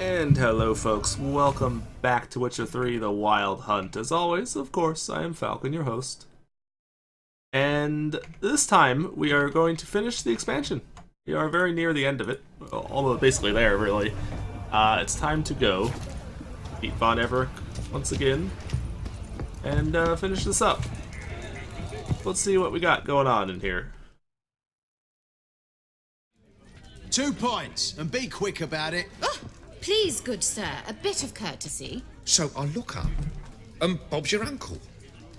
And hello folks, welcome back to Witcher 3 The Wild Hunt. As always, of course, I am Falcon, your host. And this time, we are going to finish the expansion. We are very near the end of it, almost basically there, really. It's time to go beat Von Everec once again, and finish this up. Let's see what we got going on in here. 2 points, and be quick about it. Please, good sir, a bit of courtesy. So I look up, and Bob's your uncle.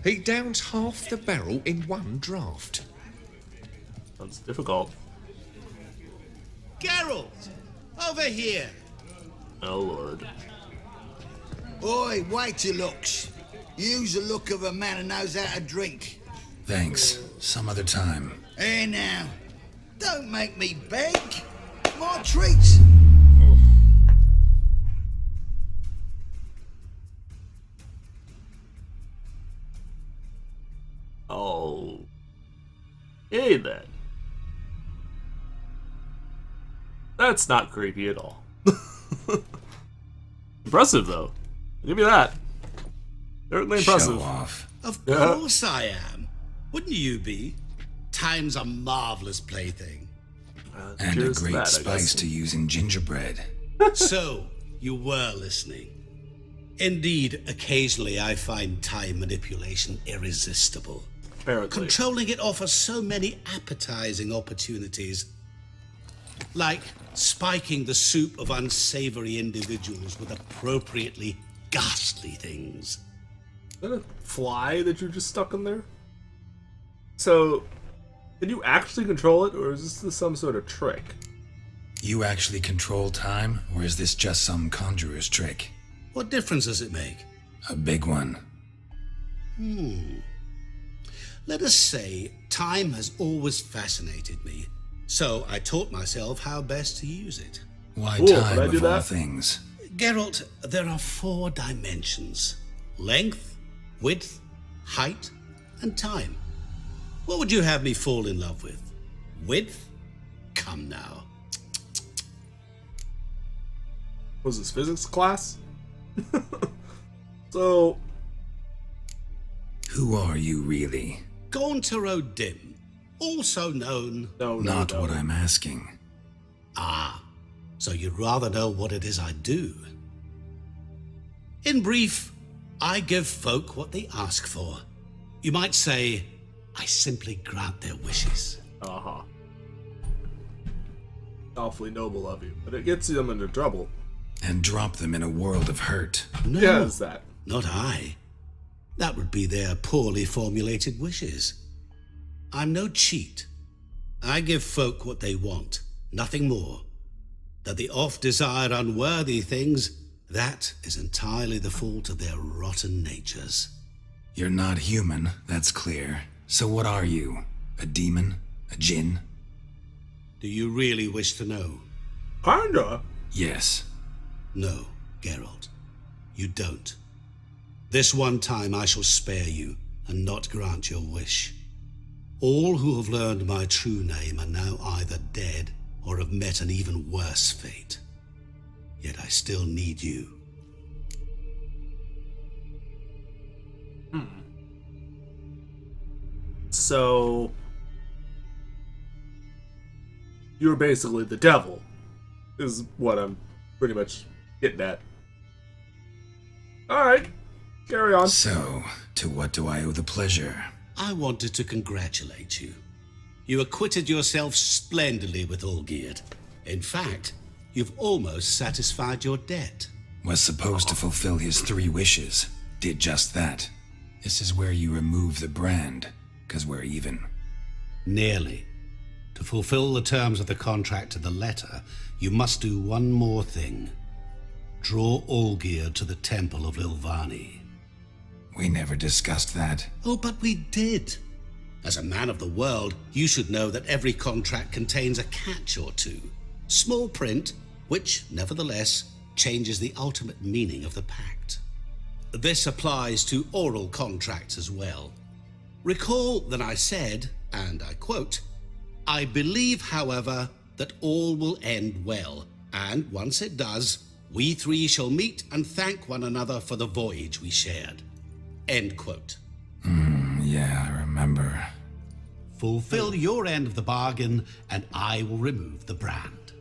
He downs half the barrel in one draft. Sounds difficult. Geralt, over here. Oh lord. Oi, wait your looks. Use the look of a man who knows how to drink. Thanks. Some other time. Here now. Don't make me beg. More treats. Oh. Hey then. That's not creepy at all. Impressive though. I'll give you that. Certainly impressive. Show off. Of course I am. Wouldn't you be? Time's a marvelous plaything. And a Cheers to great that, I spice guess. to use in gingerbread. So, you were listening. Indeed, occasionally I find time manipulation irresistible. Apparently. Controlling it offers so many appetizing opportunities. Like spiking the soup of unsavory individuals with appropriately ghastly things. Is that a fly that you just stuck in there? So, can you actually control it, or is this some sort of trick? You actually control time, or is this just some conjurer's trick? What difference does it make? A big one. Let us say time has always fascinated me, so I taught myself how best to use it. Why Cool, can I time do of all that? things? Geralt, there are 4 dimensions: length, width, height, and time. What would you have me fall in love with? Width? Come now. Was this physics class? So, Who are you really? Gaunter O'Dim, also known... no. Not what I'm asking. So you'd rather know what it is I do. In brief, I give folk what they ask for. You might say, I simply grant their wishes. Uh-huh. Awfully noble of you, but it gets them into trouble. And drop them in a world of hurt. No, Yeah, is that? not I. That would be their poorly formulated wishes. I'm no cheat. I give folk what they want, nothing more. That they oft desire unworthy things, that is entirely the fault of their rotten natures. You're not human, that's clear. So what are you? A demon? A djinn? Do you really wish to know? Kinda. Yes. No, Geralt, you don't. This one time I shall spare you and not grant your wish. All who have learned my true name are now either dead or have met an even worse fate. Yet I still need you. So, you're basically the devil, is what I'm pretty much getting at. Alright, carry on. So, to what do I owe the pleasure? I wanted to congratulate you. You acquitted yourself splendidly with Olgierd. In fact, you've almost satisfied your debt. Was supposed to fulfill his 3 wishes. Did just that. This is where you remove the brand, 'cause we're even. Nearly. To fulfill the terms of the contract to the letter, you must do one more thing. Draw Olgierd to the Temple of Lilvani. We never discussed that. Oh, but we did. As a man of the world, you should know that every contract contains a catch or two. Small print, which, nevertheless, changes the ultimate meaning of the pact. This applies to oral contracts as well. Recall that I said, and I quote, "I believe, however, that all will end well, and once it does, We three shall meet and thank one another for the voyage we shared. End quote. Yeah, I remember. Fulfill your end of the bargain, and I will remove the brand.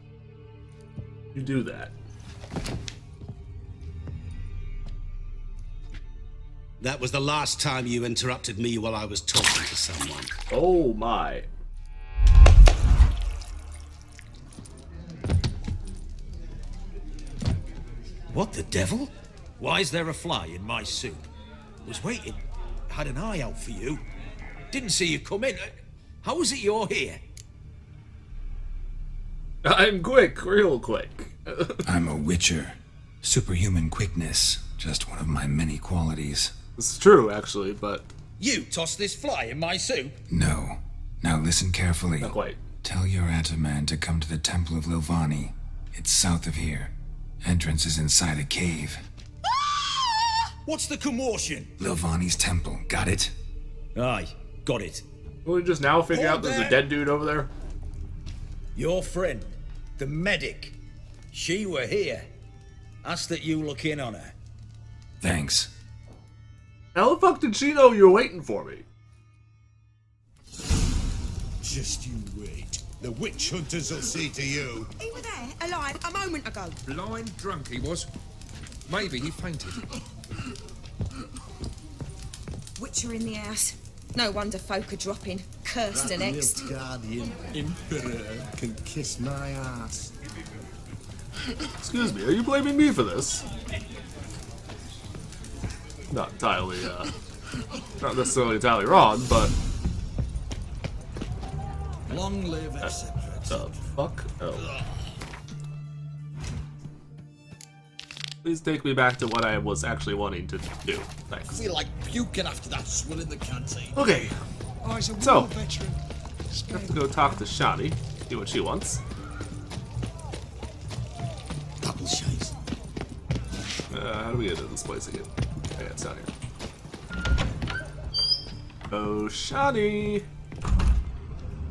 You do that. That was the last time you interrupted me while I was talking to someone. Oh my. What the devil? Why is there a fly in my soup? Was waiting. Had an eye out for you. Didn't see you come in. How is it you're here? I'm quick, real quick. I'm a witcher. Superhuman quickness, just one of my many qualities. This is true, actually, but You tossed this fly in my soup? No. Now listen carefully. not quite. Tell your Ataman to come to the Temple of Lilvani. It's south of here. Entrance is inside a cave. What's the commotion? Lilvani's temple, got it? Aye, got it. Will we just now figure Hold out there's a there. dead dude over there? Your friend, the medic. She were here. Asked that you look in on her. Thanks. How the fuck did she know you were waiting for me? Just you wait. The witch hunters will see to you. He was there, alive, a moment ago. Blind drunk he was. Maybe he fainted. Witcher in the house. No wonder folk are dropping. Cursed and next. Guardian Emperor can kiss my ass. Excuse me, are you blaming me for this? Not entirely, not necessarily entirely wrong, but Long live, etc. the fuck? Oh. Please take me back to what I was actually wanting to do. Thanks. Feel like puking after that swill in the canteen. Okay, Oh, he's a So- war veteran. I have to go talk to Shani, see what she wants. Double shades. How do we get into this place again? Oh, yeah, it's down here. Oh, Shani!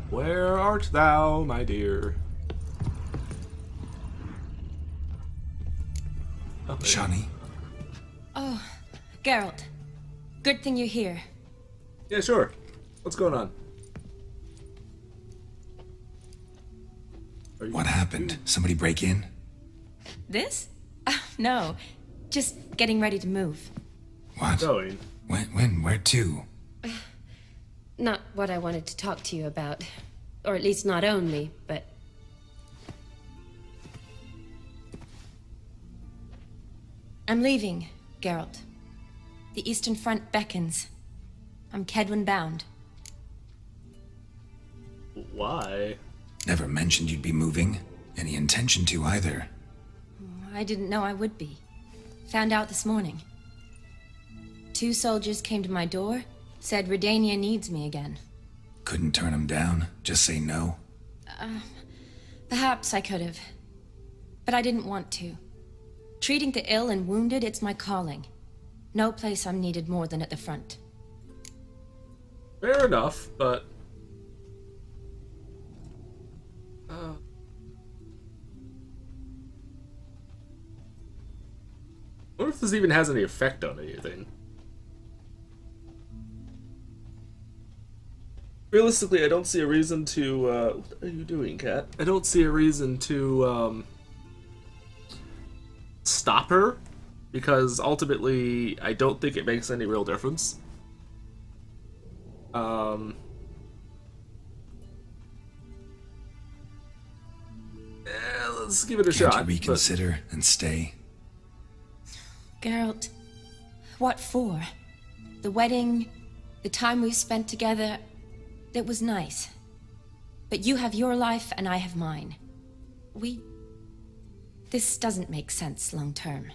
Where art thou, my dear? Oh, there. Shani, Oh, Geralt. Good thing you're here. Yeah, sure. What's going on? Are you- what happened? Somebody break in? This? No. Just getting ready to move. What? Going. When? Where to? Not what I wanted to talk to you about. Or at least not only, but... I'm leaving, Geralt. The Eastern Front beckons. I'm Kedwin bound. Why? Never mentioned you'd be moving. Any intention to either. I didn't know I would be. Found out this morning. 2 soldiers came to my door, said Redania needs me again. Couldn't turn him down? Just say no? Perhaps I could have. But I didn't want to. Treating the ill and wounded, it's my calling. No place I'm needed more than at the front. Fair enough, but... I wonder if this even has any effect on anything. Realistically, I don't see a reason to, what are you doing, cat? I don't see a reason to, stop her, because ultimately, I don't think it makes any real difference. Let's give it a Can't shot. you reconsider and stay? Geralt, what for? The wedding, the time we've spent together, it was nice. But you have your life and I have mine. This doesn't make sense long term.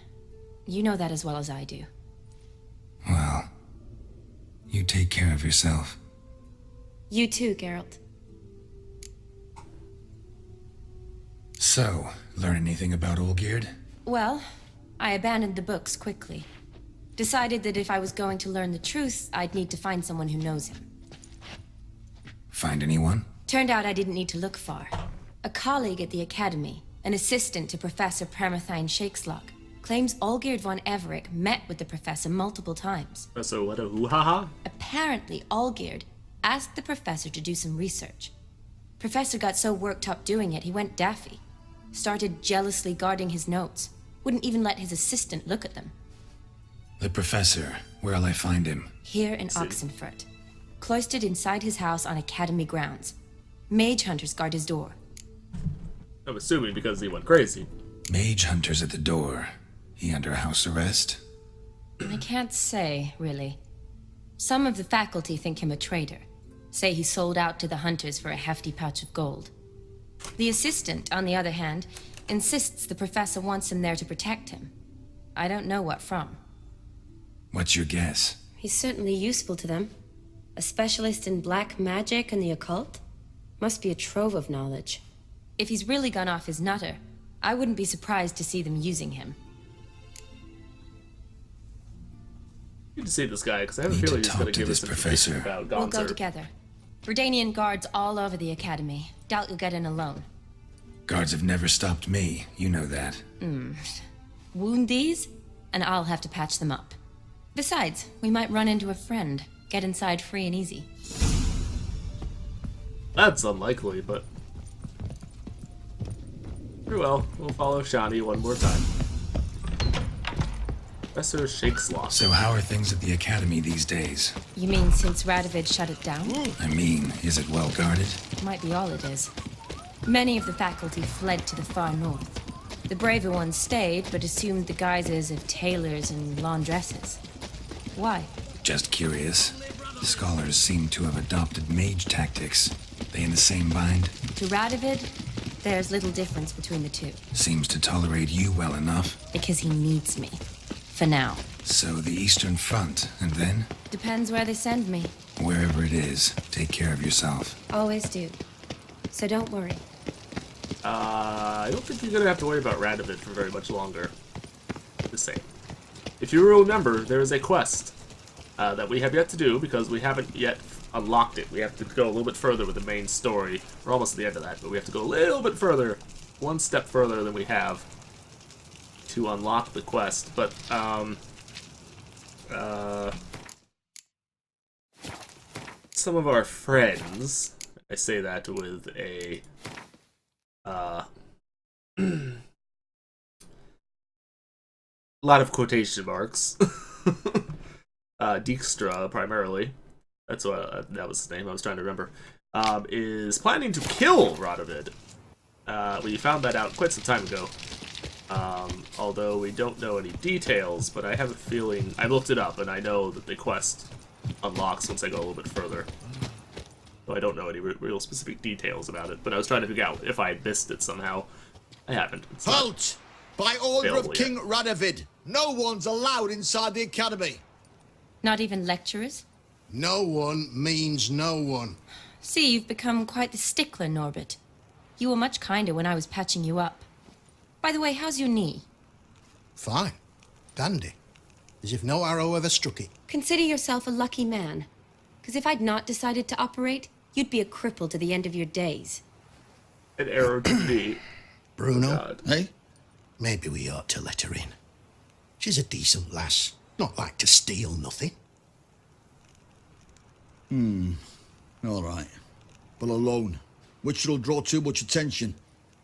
You know that as well as I do. Well, you take care of yourself. You too, Geralt. So, learn anything about Olgierd? Well, I abandoned the books quickly. Decided that if I was going to learn the truth, I'd need to find someone who knows him. Find anyone? Turned out I didn't need to look far. A colleague at the academy, an assistant to Professor Permathine Shakeslock, claims Olgierd von Everec met with the professor multiple times. So what a hoo-ha-ha? Apparently, Olgierd asked the professor to do some research. Professor got so worked up doing it, he went daffy. Started jealously guarding his notes. Wouldn't even let his assistant look at them. The professor, where'll I find him? Here in Oxenfurt. Cloistered inside his house on Academy grounds. Mage hunters guard his door. I'm assuming because he went crazy. Mage hunters at the door. He under house arrest? I can't say, really. Some of the faculty think him a traitor. Say he sold out to the hunters for a hefty pouch of gold. The assistant, on the other hand, insists the professor wants him there to protect him. I don't know what from. What's your guess? He's certainly useful to them. A specialist in black magic and the occult? Must be a trove of knowledge. If he's really gone off his nutter, I wouldn't be surprised to see them using him. Need to see this guy because I have a feeling he's going to give us information about Gonzer. We'll go together. Redanian guards all over the academy. Doubt you'll get in alone. Guards have never stopped me. You know that. Wound these, and I'll have to patch them up. Besides, we might run into a friend. Get inside free and easy. That's unlikely, but... Very well. We'll follow Shani one more time. Professor Shakeslock. So how are things at the academy these days? You mean since Radovid shut it down? I mean, is it well guarded? Might be all it is. Many of the faculty fled to the far north. The braver ones stayed, but assumed the guises of tailors and laundresses. Why? Just curious. The scholars seem to have adopted mage tactics. They in the same bind? To Radovid, there's little difference between the two. Seems to tolerate you well enough. Because he needs me. For now. So the Eastern Front, and then? Depends where they send me. Wherever it is, take care of yourself. Always do. So don't worry. I don't think you're going to have to worry about Radovid for very much longer. Just saying. If you remember, there is a quest that we have yet to do because we haven't yet unlocked it. We have to go a little bit further with the main story. We're almost at the end of that, but we have to go a little bit further, one step further than we have to unlock the quest. But, some of our friends, I say that with a, lot of quotation marks. Dijkstra, primarily. That's what that was his name. I was trying to remember. Is planning to kill Radovid. We found that out quite some time ago. Although we don't know any details, but I have a feeling I looked it up and I know that the quest unlocks once I go a little bit further. So I don't know any real specific details about it, but I was trying to figure out if I had missed it somehow. I haven't. Halt! By order of available King Radovid, no one's allowed inside the academy. Not even lecturers? No one means no one. See, you've become quite the stickler, Norbert. You were much kinder when I was patching you up. By the way, how's your knee? Fine. Dandy. As if no arrow ever struck it. Consider yourself a lucky man. Because if I'd not decided to operate, you'd be a cripple to the end of your days. An arrow to me. Bruno, eh? Maybe we ought to let her in. She's a decent lass. Not like to steal nothing. All right. But alone, which will draw too much attention.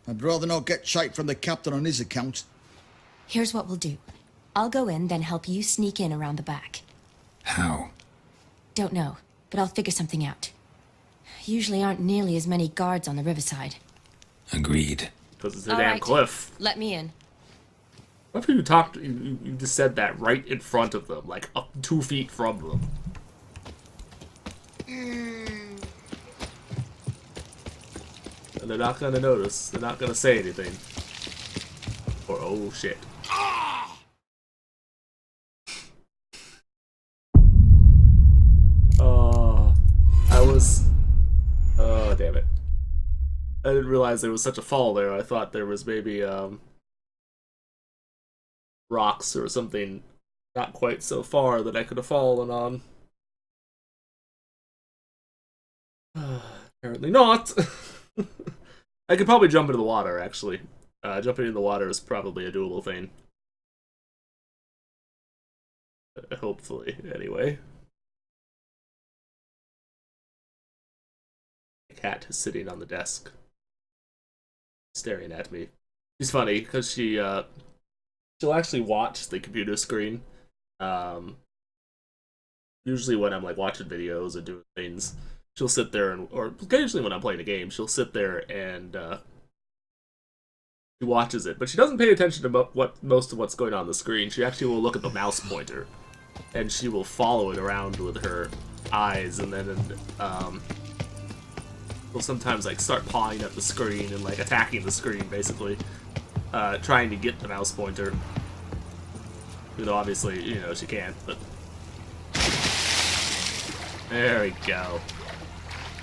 I'd rather not get shite from the captain on his account. Here's what we'll do. I'll go in, then help you sneak in around the back. How? Don't know, but I'll figure something out. Usually aren't nearly as many guards on the riverside. Agreed. Because it's a damn cliff. Let me in. What if you talked? You just said that right in front of them, like up 2 feet from them. And they're not gonna notice. They're not gonna say anything. Or oh shit. Oh damn it. I didn't realize there was such a fall there. I thought there was maybe rocks or something not quite so far that I could have fallen on. Apparently not. I could probably jump into the water, actually. Jumping in the water is probably a doable thing. Hopefully, anyway. The cat is sitting on the desk, staring at me. She's funny because she'll actually watch the computer screen. Usually when I'm like watching videos or doing things, she'll sit there and, or occasionally when I'm playing a game, she'll sit there and she watches it, but she doesn't pay attention to most of what's going on the screen. She actually will look at the mouse pointer, and she will follow it around with her eyes, and then will sometimes like start pawing at the screen and like attacking the screen, basically, trying to get the mouse pointer. Even though obviously, you know, she can't, but there we go.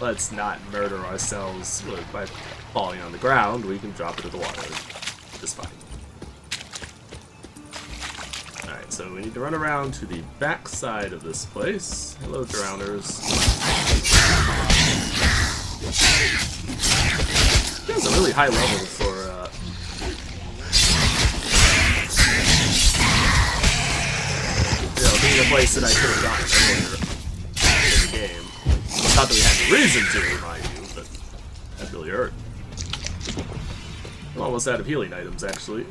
Let's not murder ourselves by falling on the ground. We can drop it in the water. Just fine. Alright, so we need to run around to the back side of this place. Hello, drowners. That's a really high level for you know, being a place that I could have gotten earlier in the game. Not that we had any reason to, remind you, but that really hurt. I'm almost out of healing items, actually.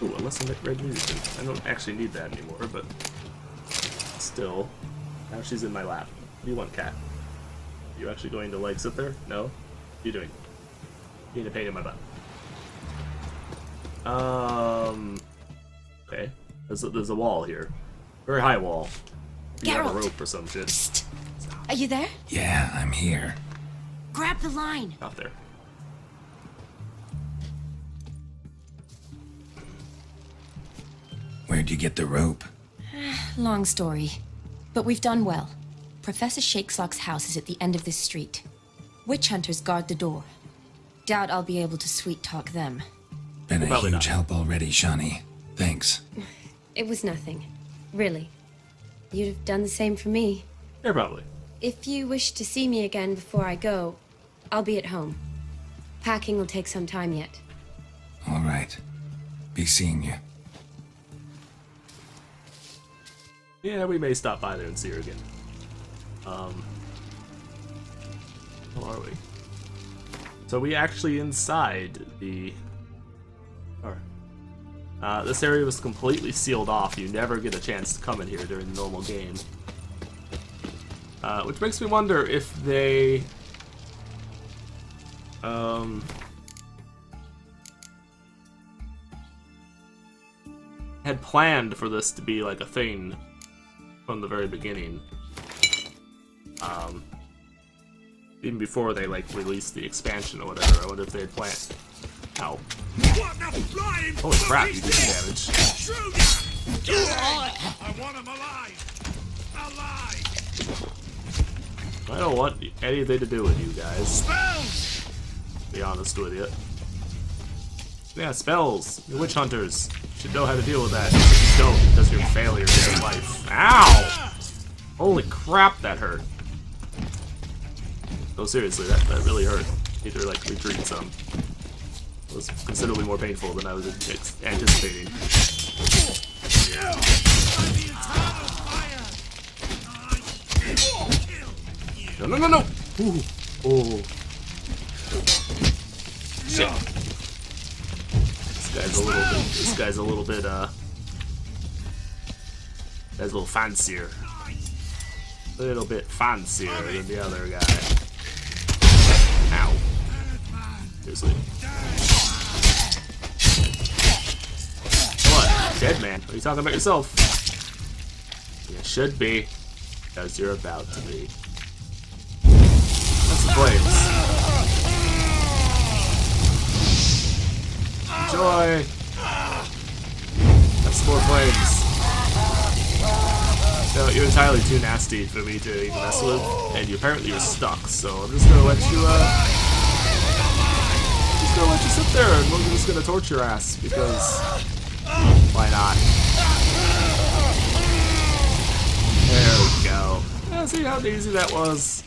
Ooh, unless I get red music. I don't actually need that anymore, but still. Now she's in my lap. What do you want, cat? Are you actually going to, like, sit there? No? What are you doing? Being a pain in my butt. Okay. There's a wall here. Very high wall. You have a rope or some shit. Psst. Are you there? Yeah, I'm here. Grab the line. Out there. Where'd you get the rope? Long story. But we've done well. Professor Shakesock's house is at the end of this street. Witch hunters guard the door. Doubt I'll be able to sweet-talk them. Been a Probably huge not. help already, Shani. Thanks. It was nothing. Really. You'd have done the same for me. Yeah, probably. If you wish to see me again before I go, I'll be at home. Packing will take some time yet. All right. Be seeing you. Yeah, we may stop by there and see her again. How are we? So we actually inside the... this area was completely sealed off. You never get a chance to come in here during the normal game. Which makes me wonder if they... had planned for this to be like a thing from the very beginning. Even before they like released the expansion or whatever. I wonder if they had planned. Ow. Holy crap, you did damage. I want him alive! Alive! I don't want anything to do with you guys. Spells! To be honest with you. Yeah, spells. You're witch hunters. You should know how to deal with that. You don't, because you're failures in life. Ow! Holy crap, that hurt. Oh, seriously, that really hurt. Need to, like, retreat some. It was considerably more painful than I was anticipating. No, no, no, no! Ooh. Oh. Shit. This guy's a little bit, that's a little fancier. A little bit fancier than the other guy. Ow. Seriously. What? Dead man? What are you talking about yourself? You should be. Because you're about to be. That's the flames. Enjoy! That's more flames. No, you're entirely too nasty for me to even mess with, and apparently you're stuck, so I'm just gonna let you, sit there, and we're just gonna torture your ass, because why not? There we go. Yeah, see how easy that was?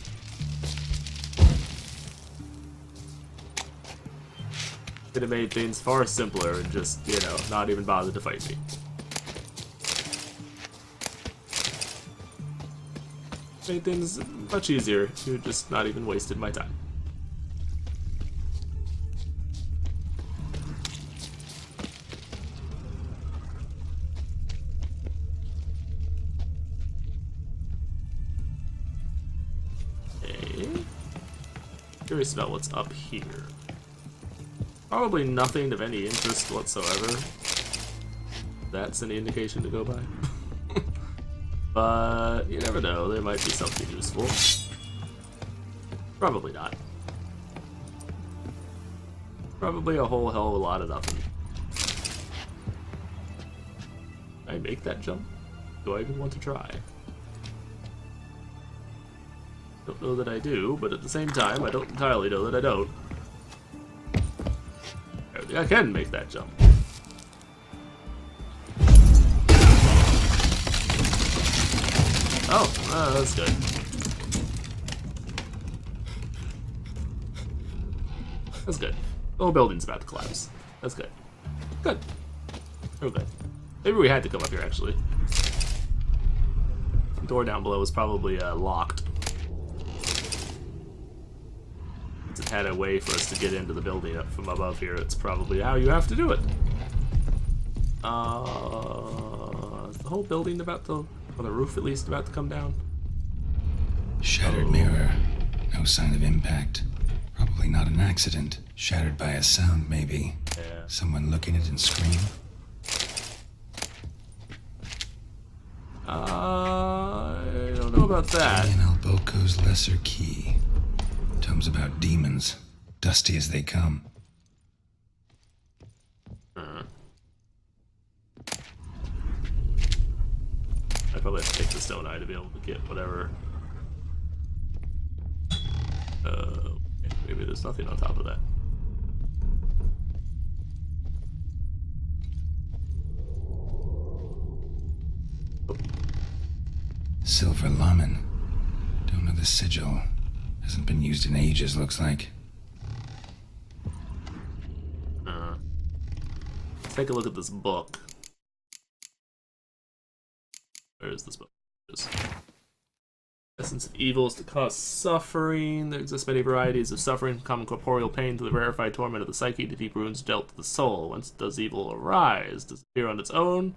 Could have made things far simpler and just, you know, not even bother to fight me. Made things much easier if you just not even wasted my time. Curious about what's up here. Probably nothing of any interest whatsoever. That's any indication to go by. But you never know, there might be something useful. Probably not. Probably a whole hell of a lot of nothing. Can I make that jump? Do I even want to try? Don't know that I do, but at the same time, I don't entirely know that I don't. I think I can make that jump. Oh, that's good. That's good. The whole building's about to collapse. That's good. Good. Oh, good. Maybe we had to come up here, actually. The door down below was probably locked. It had a way for us to get into the building up from above here. It's probably how you have to do it. Is the whole building about to, or the roof at least, about to come down? Shattered mirror. No sign of impact. Probably not an accident. Shattered by a sound, maybe. Yeah. Someone look at it and scream. I don't know about that. Ian Alboco's Lesser Key. Tomes about demons, dusty as they come. I probably have to take the stone eye to be able to get whatever. Okay, maybe there's nothing on top of that. Oh. Silver Lamen. Don't know the sigil. Hasn't been used in ages, looks like. Let's take a look at this book. Where is this book? Essence of evil is to cause suffering. There exist many varieties of suffering, from common corporeal pain to the rarefied torment of the psyche, to deep wounds dealt to the soul. Whence does evil arise? Does it appear on its own?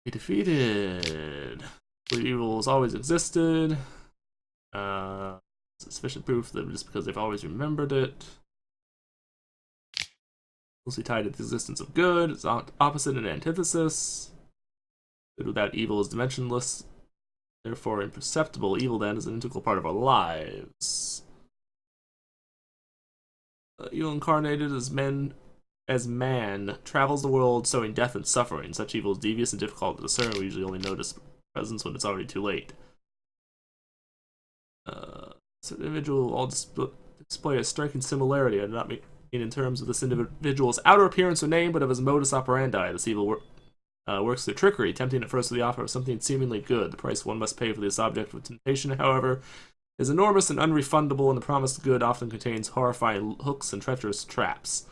Be defeated. Believe evil has always existed. Sufficient proof that just because they've always remembered it. Closely tied to the existence of good. It's opposite and antithesis. Good without evil is dimensionless, therefore imperceptible. Evil then is an integral part of our lives. Evil incarnated as man travels the world sowing death and suffering. Such evil is devious and difficult to discern. We usually only notice presence when it's already too late. So the individual all display a striking similarity. I do not mean in terms of this individual's outer appearance or name, but of his modus operandi. This evil works through trickery, tempting at first with the offer of something seemingly good. The price one must pay for this object of temptation, however, is enormous and unrefundable, and the promised good often contains horrifying hooks and treacherous traps.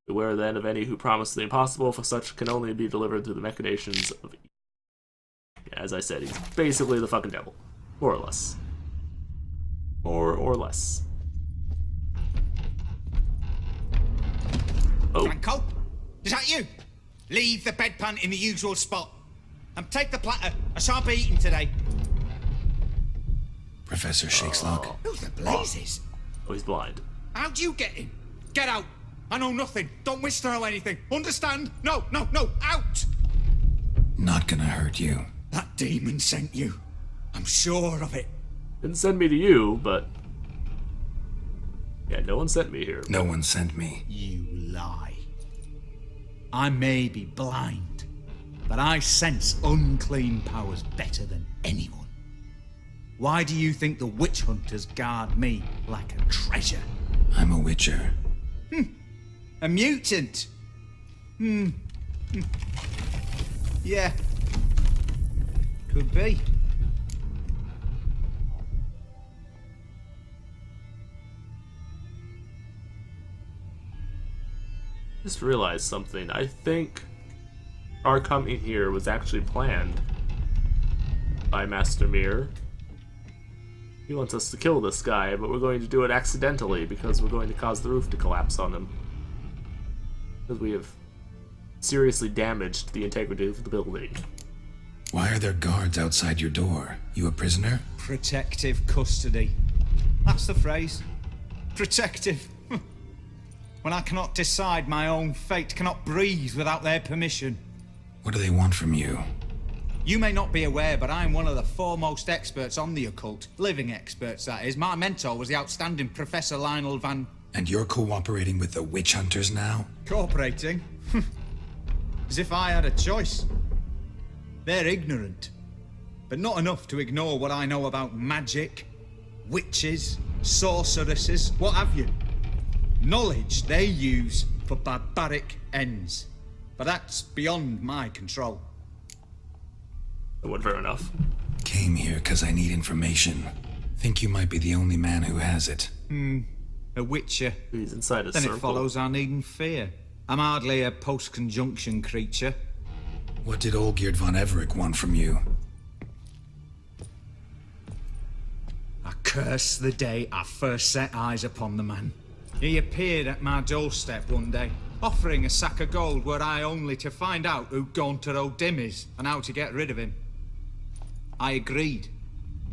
Beware then of any who promise the impossible, for such can only be delivered through the machinations of evil. As I said, he's basically the fucking devil. More or less. More or less. Oh. Franco? Is that you? Leave the bedpan in the usual spot. And take the platter. I shan't be eating today. Professor Shakeslock. Who the blazes? Oh, he's blind. How'd you get in? Get out. I know nothing. Don't wish to know anything. Understand? No, no, no. Out! Not gonna hurt you. That demon sent you. I'm sure of it. Didn't send me to you, but... yeah, no one sent me here. No one sent me. You lie. I may be blind, but I sense unclean powers better than anyone. Why do you think the witch hunters guard me like a treasure? I'm a witcher. A mutant? Yeah. Could be. Just realized something. I think our coming here was actually planned by Master Mir. He wants us to kill this guy, but we're going to do it accidentally because we're going to cause the roof to collapse on him. Because we have seriously damaged the integrity of the building. Why are there guards outside your door? You a prisoner? Protective custody. That's the phrase. Protective. When I cannot decide my own fate, cannot breathe without their permission. What do they want from you? You may not be aware, but I'm one of the foremost experts on the occult. Living experts, that is. My mentor was the outstanding Professor Lionel Van... And you're cooperating with the witch hunters now? Cooperating? As if I had a choice. They're ignorant, but not enough to ignore what I know about magic, witches, sorceresses, what have you. Knowledge they use for barbaric ends. But that's beyond my control. Well, fair enough. Came here because I need information. Think you might be the only man who has it. A witcher. He's inside a then circle. It follows I needn't fear. I'm hardly a post-conjunction creature. What did Olgierd von Everec want from you? I curse the day I first set eyes upon the man. He appeared at my doorstep one day, offering a sack of gold were I only to find out who Gaunter O'Dim is and how to get rid of him. I agreed.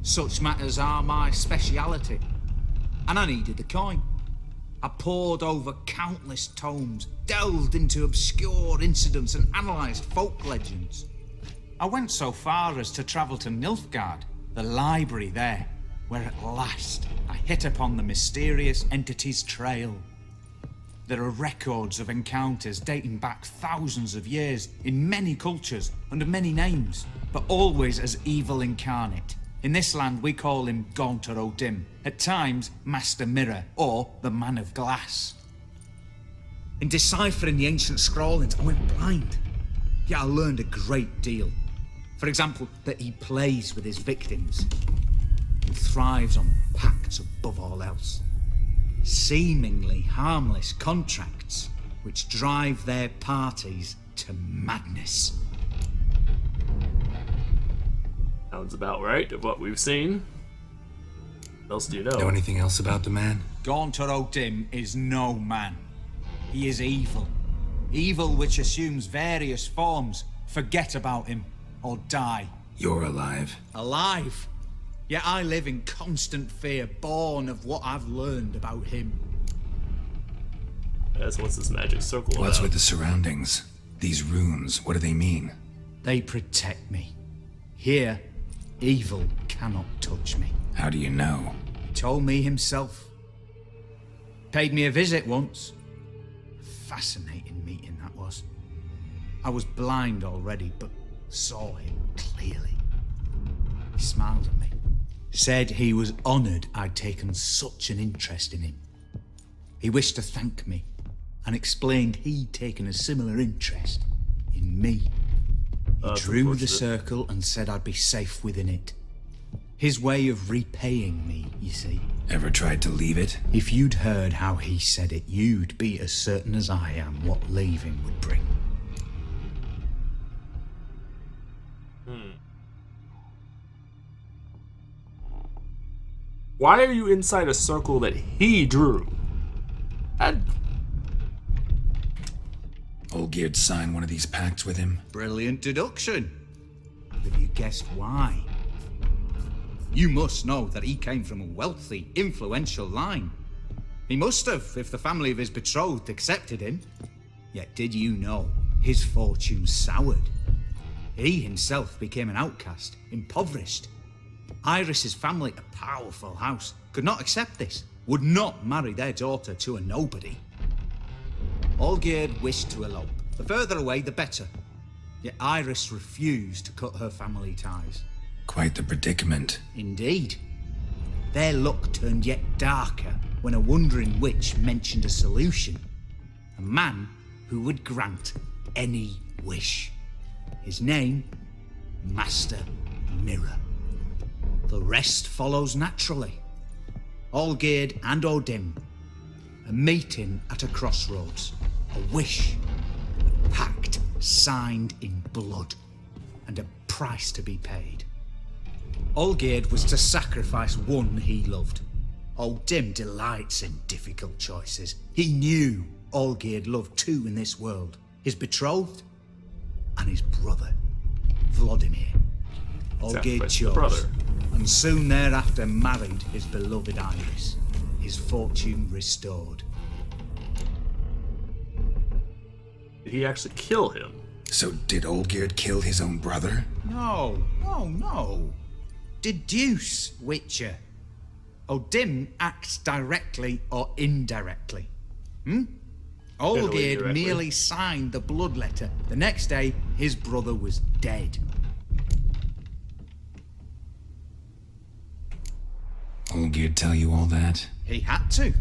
Such matters are my speciality. And I needed the coin. I pored over countless tomes, delved into obscure incidents and analysed folk legends. I went so far as to travel to Nilfgaard, the library there, where at last I hit upon the mysterious entity's trail. There are records of encounters dating back thousands of years in many cultures under many names, but always as evil incarnate. In this land we call him Gaunter O'Dim, at times Master Mirror or the Man of Glass. In deciphering the ancient scrawlings I went blind, yet I learned a great deal. For example, that he plays with his victims and thrives on pacts above all else. Seemingly harmless contracts which drive their parties to madness. Sounds about right of what we've seen. What else do you know? Know anything else about the man? Gaunter O'Dim is no man. He is evil. Evil which assumes various forms. Forget about him, or die. You're alive. Alive? Yet I live in constant fear, born of what I've learned about him. So what's this magic circle about? What's with the surroundings? These runes, what do they mean? They protect me. Here, evil cannot touch me. How do you know? He told me himself. Paid me a visit once. Fascinating meeting that was. I was blind already, but saw him clearly. He smiled at me. Said he was honoured I'd taken such an interest in him. He wished to thank me and explained he'd taken a similar interest in me. He drew the circle and said I'd be safe within it. His way of repaying me, you see. Ever tried to leave it? If you'd heard how he said it, you'd be as certain as I am what leaving would bring. Why are you inside a circle that he drew? Olgierd signed one of these pacts with him. Brilliant deduction. Have you guessed why? You must know that he came from a wealthy, influential line. He must have, if the family of his betrothed accepted him. Yet did you know his fortune soured? He himself became an outcast, impoverished. Iris's family, a powerful house, could not accept this, would not marry their daughter to a nobody. Olgierd wished to elope. The further away, the better. Yet Iris refused to cut her family ties. Quite the predicament. Indeed. Their luck turned yet darker when a wandering witch mentioned a solution. A man who would grant any wish. His name, Master Mirror. The rest follows naturally. Olgierd and O'Dim, a meeting at a crossroads. A wish. Pact signed in blood. And a price to be paid. Olgierd was to sacrifice one he loved. Old Dim delights in difficult choices. He knew Olgierd loved two in this world. His betrothed and his brother, Vladimir. Olgierd chose, and soon thereafter married his beloved Iris. His fortune restored. Did he actually kill him? So did Olgierd kill his own brother? No. Deduce, Witcher. Odim acts directly or indirectly. Olgierd merely signed the blood letter. The next day, his brother was dead. Olgierd tell you all that? He had to.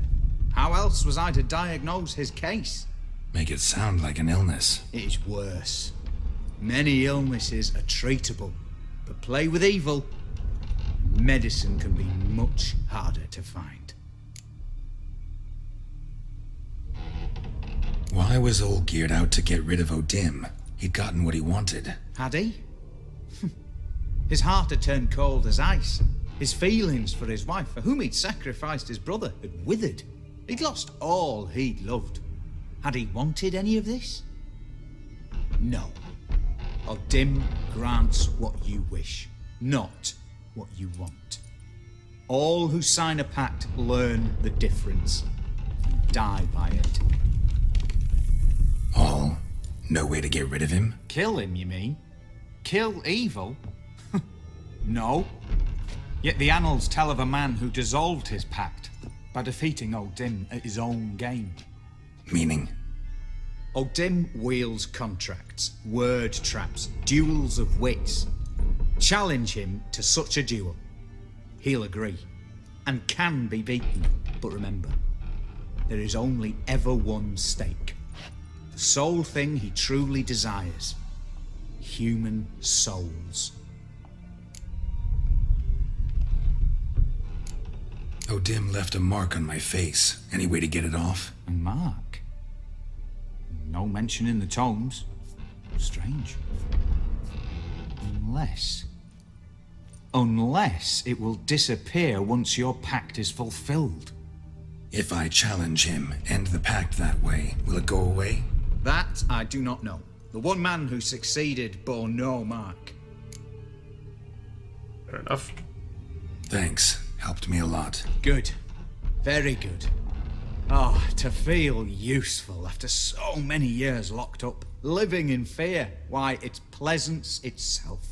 How else was I to diagnose his case? Make it sound like an illness. It is worse. Many illnesses are treatable, but play with evil, medicine can be much harder to find. Why was Olgierd out to get rid of Odim? He'd gotten what he wanted. Had he? His heart had turned cold as ice. His feelings for his wife, for whom he'd sacrificed his brother, had withered. He'd lost all he'd loved. Had he wanted any of this? No. Odim grants what you wish, not what you want. All who sign a pact learn the difference and die by it. All? No way to get rid of him? Kill him, you mean? Kill evil? No. Yet the annals tell of a man who dissolved his pact by defeating Odim at his own game. Meaning? Odim wields contracts, word traps, duels of wits. Challenge him to such a duel. He'll agree, and can be beaten. But remember, there is only ever one stake. The sole thing he truly desires. Human souls. Odim left a mark on my face. Any way to get it off? A mark? No mention in the tomes. Strange. Unless it will disappear once your pact is fulfilled. If I challenge him, end the pact that way, will it go away? That I do not know. The one man who succeeded bore no mark. Fair enough. Thanks. Helped me a lot. Good. Very good. Oh, to feel useful after so many years locked up, living in fear. Why, it's pleasance itself.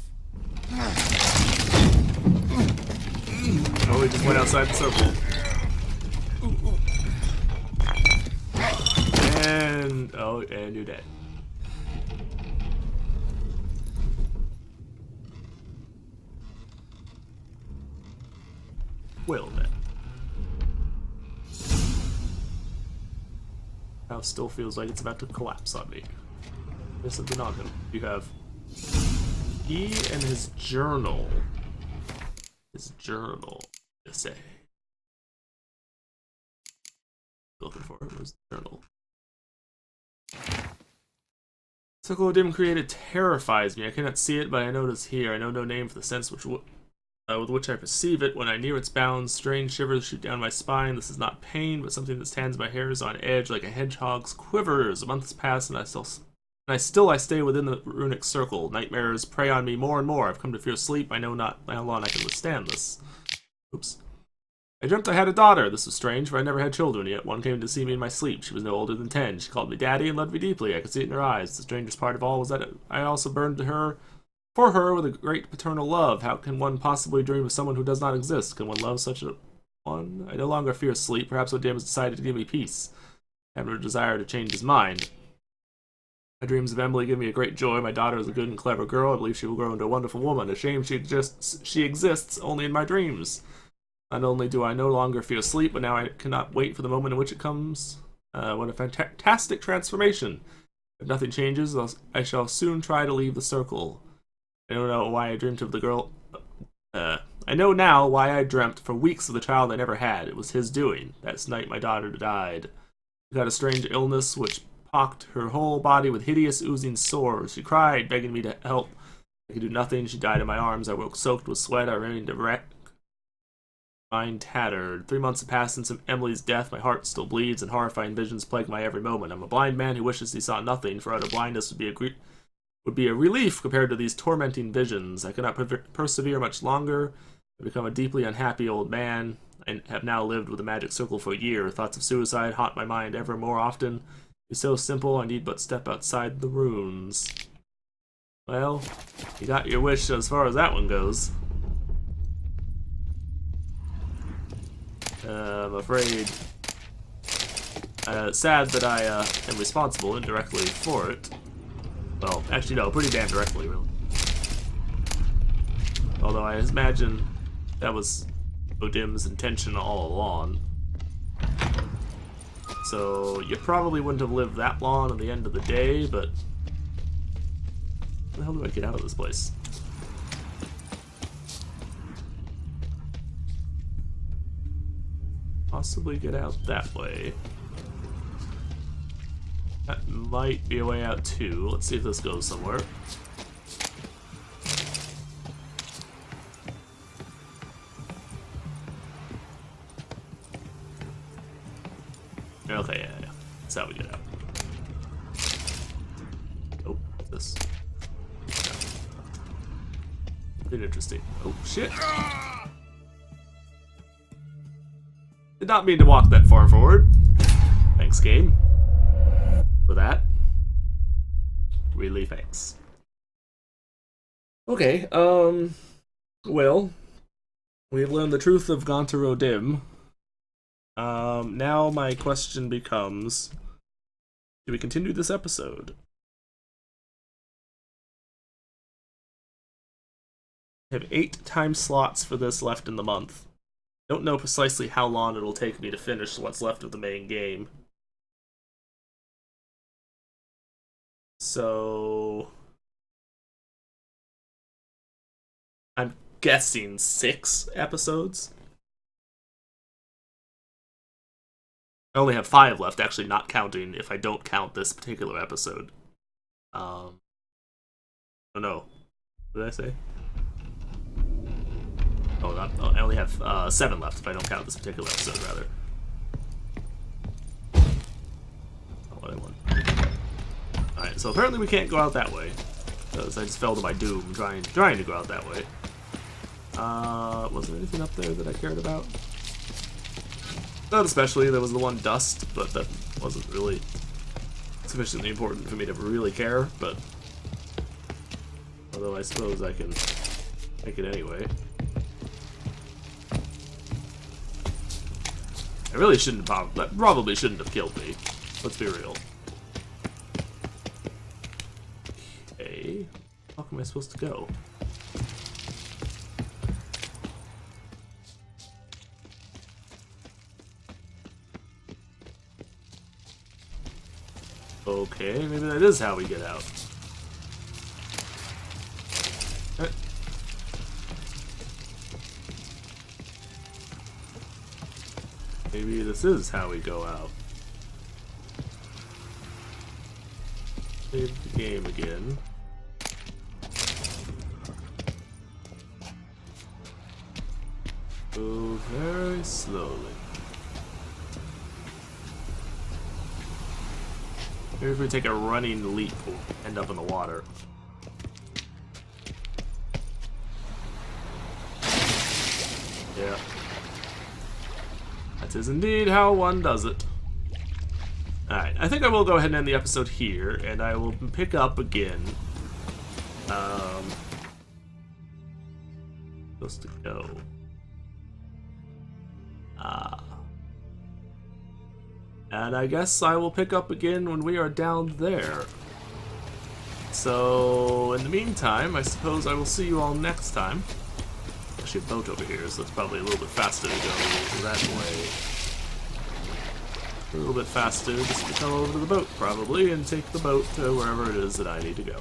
Oh, he just went outside the circle. And you're dead. Well then. House still feels like it's about to collapse on me. There's something on him. You have he and his journal. His journal. Let's say. Looking for it. Where's the journal? Circle Odim created terrifies me. I cannot see it, but I notice here. I know no name for the sense with which I perceive it. When I near its bounds, strange shivers shoot down my spine. This is not pain, but something that stands my hairs on edge like a hedgehog's quivers. A month has passed, and I stay within the runic circle. Nightmares prey on me more and more. I've come to fear sleep. I know not how long I can withstand this. Oops. I dreamt I had a daughter. This was strange, for I never had children yet. One came to see me in my sleep. She was no older than 10. She called me daddy and loved me deeply. I could see it in her eyes. The strangest part of all was that I also burned for her with a great paternal love. How can one possibly dream of someone who does not exist? Can one love such a one? I no longer fear sleep. Perhaps Odim has decided to give me peace. I have no desire to change his mind. My dreams of Emily give me a great joy. My daughter is a good and clever girl. I believe she will grow into a wonderful woman. A shame she exists only in my dreams. Not only do I no longer fear sleep, but now I cannot wait for the moment in which it comes. What a fantastic transformation. If nothing changes, I shall soon try to leave the circle. I don't know why I dreamt of the girl. I know now why I dreamt for weeks of the child I never had. It was his doing. That night my daughter died. She got a strange illness which pocked her whole body with hideous oozing sores. She cried, begging me to help. I could do nothing. She died in my arms. I woke soaked with sweat. I remained a wreck. Mind tattered. 3 months have passed since Emily's death. My heart still bleeds, and horrifying visions plague my every moment. I'm a blind man who wishes he saw nothing, for utter blindness would be a relief compared to these tormenting visions. I cannot persevere much longer. I've become a deeply unhappy old man, and have now lived with a magic circle for a year. Thoughts of suicide haunt my mind ever more often. It's so simple, I need but step outside the runes. Well, you got your wish as far as that one goes. I'm afraid... sad that I am responsible indirectly for it. Well, actually no, pretty damn directly, really. Although I imagine that was Odim's intention all along. So, you probably wouldn't have lived that long at the end of the day, but... How the hell do I get out of this place? Possibly get out that way. That might be a way out too. Let's see if this goes somewhere. Okay, yeah. That's how we get out. Oh, this. No. Interesting. Oh, shit. Did not mean to walk that far forward. Thanks, game. For that. Really thanks. Okay, well, we've learned the truth of Gaunter Odim. Now my question becomes, do we continue this episode? I have 8 time slots for this left in the month. Don't know precisely how long it'll take me to finish what's left of the main game. So... I'm guessing 6 episodes? I only have 5 left, actually not counting if I don't count this particular episode. Oh no. What did I say? Oh, I only have 7 left if I don't count this particular episode, rather. Not what I want. Alright, so apparently we can't go out that way. Because I just fell to my doom trying to go out that way. Was there anything up there that I cared about? Not especially, there was the one dust, but that wasn't really sufficiently important for me to really care, but... Although I suppose I can make it anyway. I really shouldn't have, that probably shouldn't have killed me. Let's be real. Okay, how am I supposed to go? Okay, maybe that is how we get out. Maybe this is how we go out. Save the game again. Go very slowly. Maybe if we take a running leap, we'll end up in the water. Yeah. That is indeed how one does it. Alright, I think I will go ahead and end the episode here, and I will pick up again. Supposed to go. And I guess I will pick up again when we are down there. So, in the meantime, I suppose I will see you all next time. Actually, a boat over here, so it's probably a little bit faster to go that way. A little bit faster just to come over to the boat, probably, and take the boat to wherever it is that I need to go.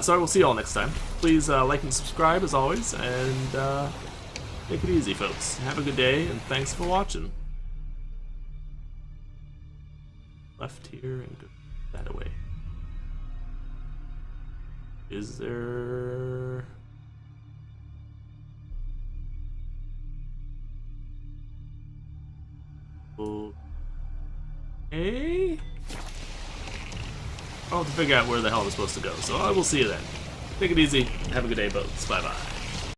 So I will see you all next time. Please like and subscribe, as always, and... take it easy, folks. Have a good day, and thanks for watching. left here and go that away. Is there... Okay. I'll have to figure out where the hell I'm supposed to go, so I will see you then. Take it easy. Have a good day, boats. Bye-bye.